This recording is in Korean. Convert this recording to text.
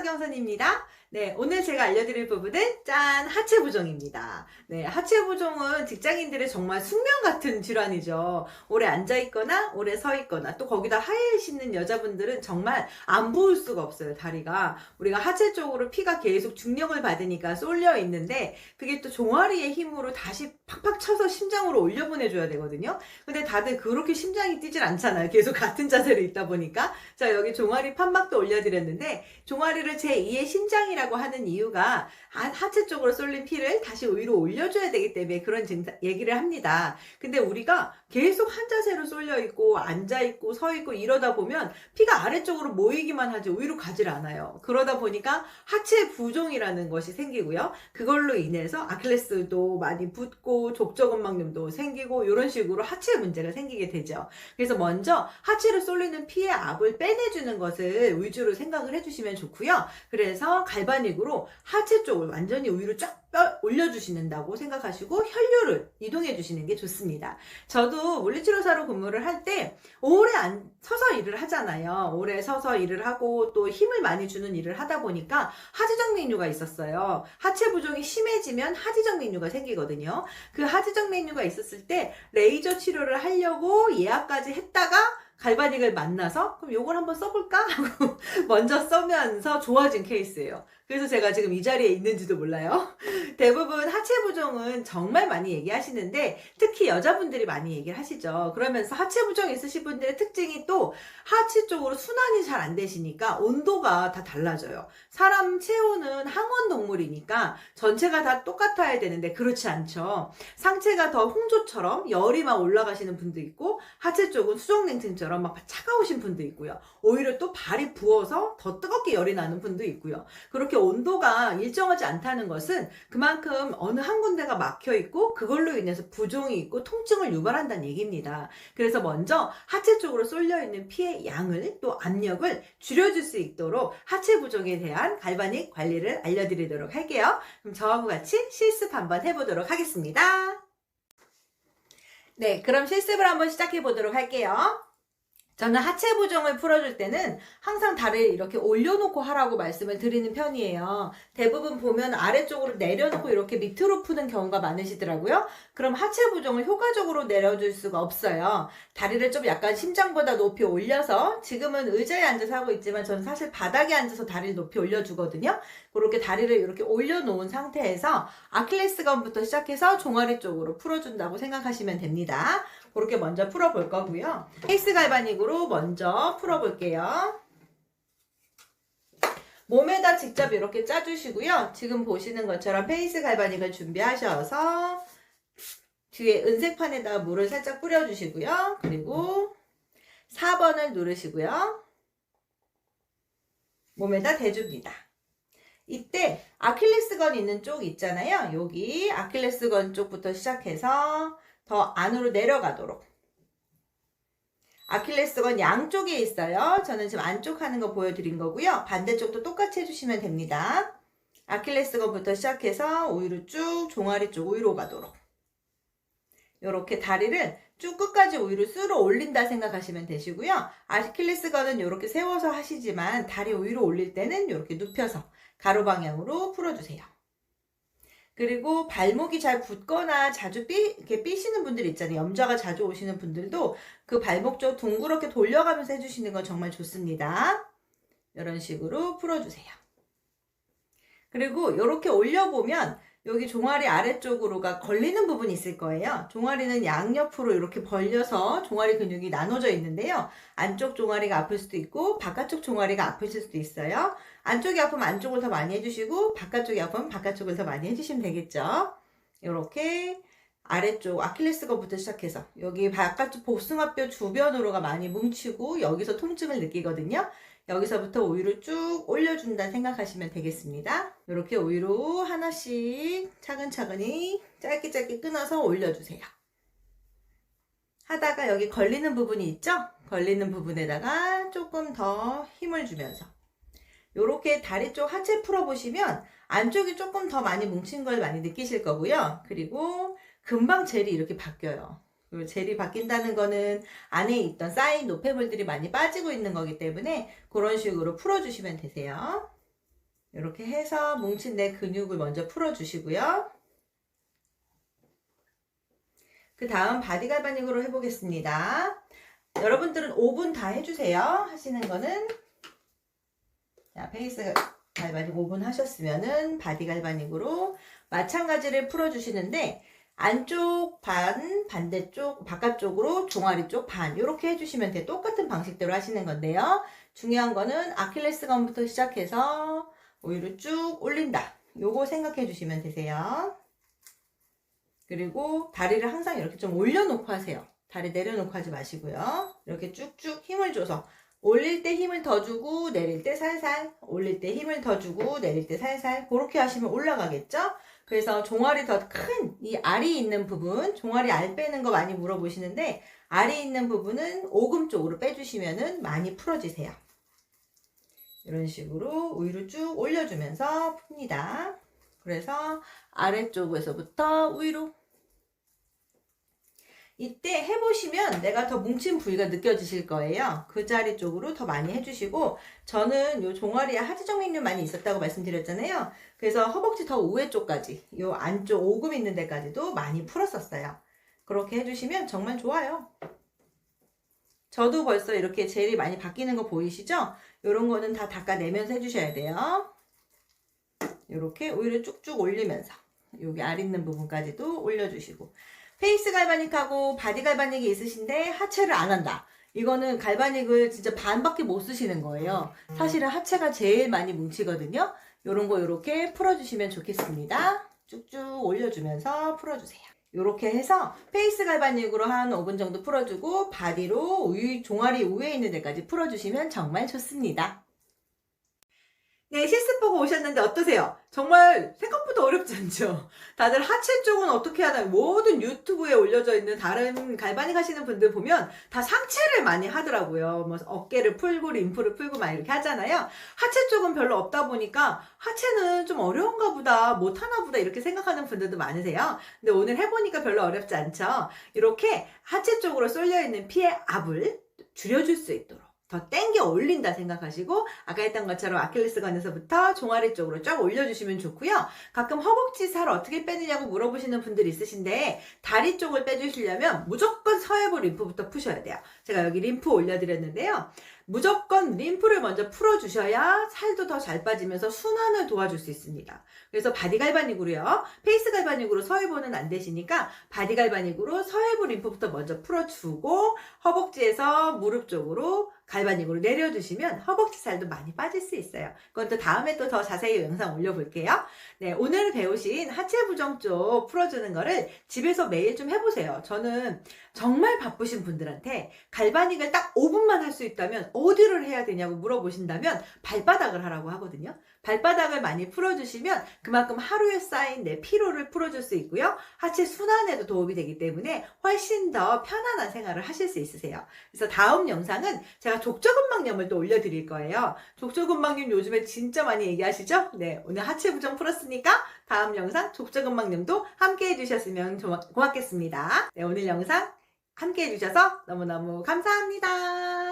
박영선입니다. 네, 오늘 제가 알려드릴 부분은 짠! 하체 부종입니다. 네, 하체 부종은 직장인들의 정말 숙명 같은 질환이죠. 오래 앉아있거나 오래 서있거나 또 거기다 하이힐 신는 여자분들은 정말 안 부을 수가 없어요, 다리가. 우리가 하체 쪽으로 피가 계속 중력을 받으니까 쏠려 있는데 그게 또 종아리의 힘으로 다시 팍팍 쳐서 심장으로 올려보내줘야 되거든요. 근데 다들 그렇게 심장이 뛰질 않잖아요. 계속 같은 자세로 있다 보니까. 자, 여기 종아리 판막도 올려드렸는데 종아리를 제2의 심장이라고 하는 이유가 하체 쪽으로 쏠린 피를 다시 위로 올려줘야 되기 때문에 그런 얘기를 합니다. 근데 우리가 계속 한 자세로 쏠려 있고 앉아 있고 서 있고 이러다 보면 피가 아래쪽으로 모이기만 하지 위로 가질 않아요. 그러다 보니까 하체 부종이라는 것이 생기고요. 그걸로 인해서 아킬레스도 많이 붓고 족저근막염도 생기고 이런 식으로 하체 문제가 생기게 되죠. 그래서 먼저 하체로 쏠리는 피의 압을 빼내주는 것을 위주로 생각을 해주시면 좋고요. 그래서 갈바닉으로 하체 쪽을 완전히 위로 쫙 올려주시는다고 생각하시고 혈류를 이동해 주시는 게 좋습니다. 저도 물리치료사로 근무를 할 때 오래 서서 일을 하잖아요. 오래 서서 일을 하고 또 힘을 많이 주는 일을 하다 보니까 하지정맥류가 있었어요. 하체 부종이 심해지면 하지정맥류가 생기거든요. 그 하지정맥류가 있었을 때 레이저 치료를 하려고 예약까지 했다가 갈바닉을 만나서 그럼 요걸 한번 써볼까? 하고 먼저 써면서 좋아진 케이스예요. 그래서 제가 지금 이 자리에 있는지도 몰라요. 대부분 하체 부종은 정말 많이 얘기하시는데 특히 여자분들이 많이 얘기를 하시죠. 그러면서 하체 부종 있으신 분들의 특징이 또 하체 쪽으로 순환이 잘 안 되시니까 온도가 다 달라져요. 사람 체온은 항원 동물이니까 전체가 다 똑같아야 되는데 그렇지 않죠. 상체가 더 홍조처럼 열이 막 올라가시는 분도 있고 하체 쪽은 수족냉증처럼 막 차가우신 분도 있고요. 오히려 또 발이 부어서 더 뜨겁게 열이 나는 분도 있고요. 그렇게 온도가 일정하지 않다는 것은 그만큼 어느 한 군데가 막혀 있고 그걸로 인해서 부종이 있고 통증을 유발한다는 얘기입니다. 그래서 먼저 하체 쪽으로 쏠려 있는 피의 양을 또 압력을 줄여줄 수 있도록 하체 부종에 대한 갈바닉 관리를 알려드리도록 할게요. 그럼 저하고 같이 실습 한번 해보도록 하겠습니다. 네, 그럼 실습을 한번 시작해 보도록 할게요. 저는 하체 부종을 풀어줄 때는 항상 다리를 이렇게 올려놓고 하라고 말씀을 드리는 편이에요. 대부분 보면 아래쪽으로 내려놓고 이렇게 밑으로 푸는 경우가 많으시더라고요. 그럼 하체 부종을 효과적으로 내려줄 수가 없어요. 다리를 좀 약간 심장보다 높이 올려서 지금은 의자에 앉아서 하고 있지만 저는 사실 바닥에 앉아서 다리를 높이 올려주거든요. 그렇게 다리를 이렇게 올려놓은 상태에서 아킬레스건부터 시작해서 종아리 쪽으로 풀어준다고 생각하시면 됩니다. 그렇게 먼저 풀어볼 거고요. 페이스 갈바닉으로 먼저 풀어볼게요. 몸에다 직접 이렇게 짜주시고요. 지금 보시는 것처럼 페이스 갈바닉을 준비하셔서 뒤에 은색판에다가 물을 살짝 뿌려주시고요. 그리고 4번을 누르시고요. 몸에다 대줍니다. 이때 아킬레스건 있는 쪽 있잖아요. 여기 아킬레스건 쪽부터 시작해서 더 안으로 내려가도록. 아킬레스건 양쪽에 있어요. 저는 지금 안쪽 하는 거 보여드린 거고요. 반대쪽도 똑같이 해주시면 됩니다. 아킬레스건부터 시작해서 위로 쭉 종아리 쪽 위로 가도록. 이렇게 다리를 쭉 끝까지 위로 쓸어 올린다 생각하시면 되시고요. 아킬레스건은 이렇게 세워서 하시지만 다리 위로 올릴 때는 이렇게 눕혀서 가로 방향으로 풀어주세요. 그리고 발목이 잘 붓거나 자주 이렇게 삐시는 분들 있잖아요. 염좌가 자주 오시는 분들도 그 발목 쪽 둥그렇게 돌려가면서 해주시는 건 정말 좋습니다. 이런 식으로 풀어주세요. 그리고 이렇게 올려보면 여기 종아리 아래쪽으로가 걸리는 부분이 있을 거예요. 종아리는 양옆으로 이렇게 벌려서 종아리 근육이 나눠져 있는데요. 안쪽 종아리가 아플 수도 있고 바깥쪽 종아리가 아프실 수도 있어요. 안쪽이 아프면 안쪽을 더 많이 해주시고 바깥쪽이 아프면 바깥쪽을 더 많이 해주시면 되겠죠. 이렇게 아래쪽 아킬레스건부터 시작해서 여기 바깥쪽 복숭아뼈 주변으로가 많이 뭉치고 여기서 통증을 느끼거든요. 여기서부터 위로 쭉 올려준다 생각하시면 되겠습니다. 이렇게 위로 하나씩 차근차근히 짧게 끊어서 올려주세요. 하다가 여기 걸리는 부분이 있죠? 걸리는 부분에다가 조금 더 힘을 주면서 이렇게 다리 쪽 하체 풀어보시면 안쪽이 조금 더 많이 뭉친 걸 많이 느끼실 거고요. 그리고 금방 젤이 이렇게 바뀌어요. 그리고 젤이 바뀐다는 거는 안에 있던 쌓인 노폐물들이 많이 빠지고 있는 거기 때문에 그런 식으로 풀어주시면 되세요. 이렇게 해서 뭉친 내 근육을 먼저 풀어주시고요. 그 다음 바디 갈바닉으로 해보겠습니다. 여러분들은 5분 다 해주세요. 하시는 거는. 자, 페이스 갈바닉 5분 하셨으면은 바디 갈바닉으로 마찬가지를 풀어주시는데, 안쪽 반, 반대쪽, 바깥쪽으로 종아리 쪽 반, 이렇게 해주시면 돼요. 똑같은 방식대로 하시는 건데요. 중요한 거는 아킬레스건부터 시작해서 위로 쭉 올린다. 요거 생각해 주시면 되세요. 그리고 다리를 항상 이렇게 좀 올려놓고 하세요. 다리 내려놓고 하지 마시고요. 이렇게 쭉쭉 힘을 줘서 올릴 때 힘을 더 주고 내릴 때 살살, 올릴 때 힘을 더 주고 내릴 때 살살, 그렇게 하시면 올라가겠죠? 그래서 종아리 더 큰 이 알이 있는 부분, 종아리 알 빼는 거 많이 물어보시는데, 알이 있는 부분은 오금 쪽으로 빼주시면은 많이 풀어지세요. 이런 식으로 위로 쭉 올려주면서 풉니다. 그래서 아래쪽에서부터 위로. 이때 해보시면 내가 더 뭉친 부위가 느껴지실 거예요. 그 자리 쪽으로 더 많이 해주시고, 저는 요 종아리에 하지정맥류 많이 있었다고 말씀드렸잖아요. 그래서 허벅지 더 우회 쪽까지, 요 안쪽 오금 있는 데까지도 많이 풀었었어요. 그렇게 해주시면 정말 좋아요. 저도 벌써 이렇게 젤이 많이 바뀌는 거 보이시죠? 요런 거는 다 닦아내면서 해주셔야 돼요. 이렇게 오히려 쭉쭉 올리면서 여기 알 있는 부분까지도 올려주시고, 페이스 갈바닉하고 바디 갈바닉이 있으신데 하체를 안 한다. 이거는 갈바닉을 진짜 반밖에 못 쓰시는 거예요. 사실은 하체가 제일 많이 뭉치거든요. 요런 거 이렇게 풀어주시면 좋겠습니다. 쭉쭉 올려주면서 풀어주세요. 이렇게 해서 페이스 갈바닉으로 한 5분 정도 풀어주고 바디로 종아리 위에 있는 데까지 풀어주시면 정말 좋습니다. 네, 실습 보고 오셨는데 어떠세요? 정말 생각보다 어렵지 않죠? 다들 하체 쪽은 어떻게 하나, 모든 유튜브에 올려져 있는 다른 갈바닉 하시는 분들 보면 다 상체를 많이 하더라고요. 뭐 어깨를 풀고 림프를 풀고 막 이렇게 하잖아요. 하체 쪽은 별로 없다 보니까 하체는 좀 어려운가 보다, 못하나 보다 이렇게 생각하는 분들도 많으세요. 근데 오늘 해보니까 별로 어렵지 않죠? 이렇게 하체 쪽으로 쏠려 있는 피의 압을 줄여줄 수 있도록 더 당겨 올린다 생각하시고, 아까 했던 것처럼 아킬레스건에서부터 종아리 쪽으로 쫙 올려주시면 좋고요. 가끔 허벅지 살 어떻게 빼느냐고 물어보시는 분들이 있으신데, 다리 쪽을 빼주시려면 무조건 서해부 림프부터 푸셔야 돼요. 제가 여기 림프 올려드렸는데요. 무조건 림프를 먼저 풀어주셔야 살도 더 잘 빠지면서 순환을 도와줄 수 있습니다. 그래서 바디 갈바닉으로요. 페이스 갈바닉으로 서해부는 안 되시니까 바디 갈바닉으로 서해부 림프부터 먼저 풀어주고, 허벅지에서 무릎 쪽으로 갈바닉으로 내려주시면 허벅지 살도 많이 빠질 수 있어요. 그건 또 다음에 또 더 자세히 영상 올려볼게요. 네, 오늘 배우신 하체 부정 쪽 풀어주는 거를 집에서 매일 좀 해보세요. 저는 정말 바쁘신 분들한테 갈바닉을 딱 5분만 할 수 있다면 어디를 해야 되냐고 물어보신다면 발바닥을 하라고 하거든요. 발바닥을 많이 풀어주시면 그만큼 하루에 쌓인 내 피로를 풀어줄 수 있고요. 하체 순환에도 도움이 되기 때문에 훨씬 더 편안한 생활을 하실 수 있으세요. 그래서 다음 영상은 제가 족저근막염을 또 올려드릴 거예요. 족저근막염 요즘에 진짜 많이 얘기하시죠? 네, 오늘 하체 부정 풀었으니까 다음 영상 족저근막염도 함께 해주셨으면 고맙겠습니다. 네, 오늘 영상 함께 해주셔서 너무너무 감사합니다.